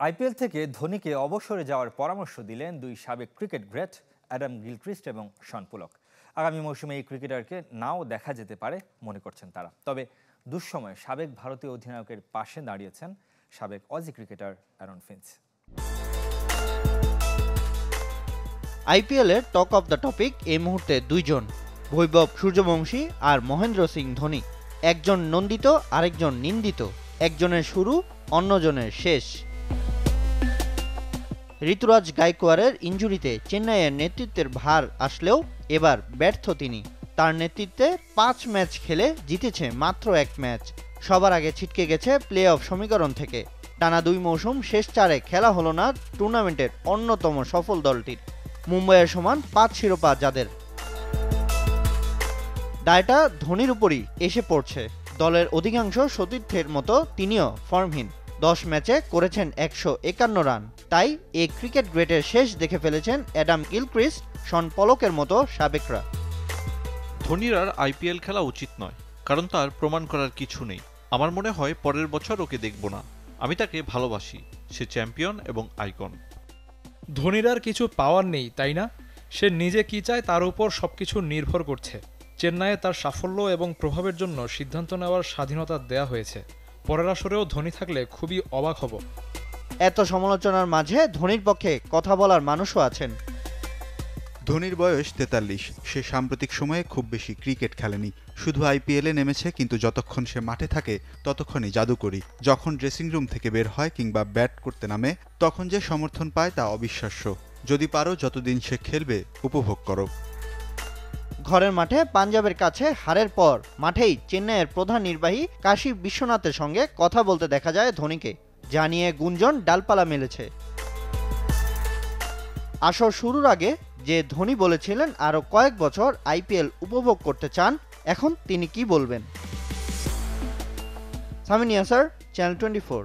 IPL থেকে ধোনিকে অবসরে যাওয়ার পরামর্শ দিলেন দুই সাবেক ক্রিকেট গ্রেট অ্যাডাম গিলক্রিস্ট এবং শন পুলক। আগামী মৌসুমে এই ক্রিকেটারকে নাও দেখা যেতে পারে মনে করছেন তারা। তবে দুঃসময়ে সাবেক ভারতীয় অধিনায়কের পাশে দাঁড়িয়েছেন সাবেক অজি ক্রিকেটার অ্যারন ফিঞ্চ। আইপিএলের টক অফ দ্য টপিক এই মুহূর্তে দুইজন, বৈভব সূর্যবংশী আর মহেন্দ্র সিং ধোনি। একজন নন্দিত, আরেকজন নিন্দিত। একজনের শুরু, অন্যজনের শেষ। ঋতুরাজ গায়কোয়াড়ের ইনজুরিতে চেন্নাইয়ের নেতৃত্বের ভার আসলেও এবার ব্যর্থ তিনি। তার নেতৃত্বে 5 ম্যাচ খেলে জিতেছে মাত্র 1 ম্যাচ। সবার আগে ছিটকে গেছে প্লে অফ সমীকরণ থেকে। টানা 2 মৌসুম শেষ 4-এ খেলা হলো না টুর্নামেন্টের অন্যতম সফল দলটির। মুম্বাইয়ের সমান 5 শিরোপা যাদের। দায়টা ধোনির উপরই এসে পড়ছে। দলের অধিকাংশ সতীর্থের মতো তিনিও ফর্মহীন। 10 ম্যাচে করেছেন 151 রান। তাই এই ক্রিকেট গ্রেটের শেষ দেখে ফেলেছেন অ্যাডাম গিলক্রিস্ট, শন পলকের মতো সাবেকরা। ধোনির আর আইপিএল খেলা উচিত নয়, কারণ তার প্রমাণ করার কিছু নেই। আমার মনে হয় পরের বছর ওকে দেখব না। আমি তাকে ভালোবাসি, সে চ্যাম্পিয়ন এবং আইকন। ধোনির আর কিছু পাওয়ার নেই, তাই না? সে নিজে কি চায় তার উপর সবকিছু নির্ভর করছে। চেন্নাইয়ে তার সাফল্য এবং প্রভাবের জন্য সিদ্ধান্ত নেওয়ার স্বাধীনতা দেয়া হয়েছে। পরের আসরেও ধোনি থাকলে খুবই অবাক হব। এত সমালোচনার মাঝে ধোনির পক্ষে কথা বলার মানুষও আছেন। ধোনির বয়স 43। সে সাম্প্রতিক সময়ে খুব বেশি ক্রিকেট খেলেনি, শুধু আইপিএলে নেমেছে। কিন্তু যতক্ষণ সে মাঠে থাকে ততক্ষণই জাদুকরি। যখন ড্রেসিং রুম থেকে বের হয় কিংবা ব্যাট করতে নামে, তখন যে সমর্থন পায় তা অবিশ্বাস্য। যদি পারো যতদিন সে খেলবে উপভোগ করো। ঘরের মাঠে পাঞ্জাবের কাছে হারের পর মাঠেই চেন্নাইয়ের প্রধান নির্বাহী কাশী বিশ্বনাথের সঙ্গে কথা বলতে দেখা যায় ধোনিকে। জানিয়ে গুঞ্জন ডালপালা মেলেছে। আসর শুরুর আগে যে ধোনি বলেছিলেন আরও কয়েক বছর আইপিএল উপভোগ করতে চান, এখন তিনি কি বলবেন? সামিন ইয়াসার, চ্যানেল 24।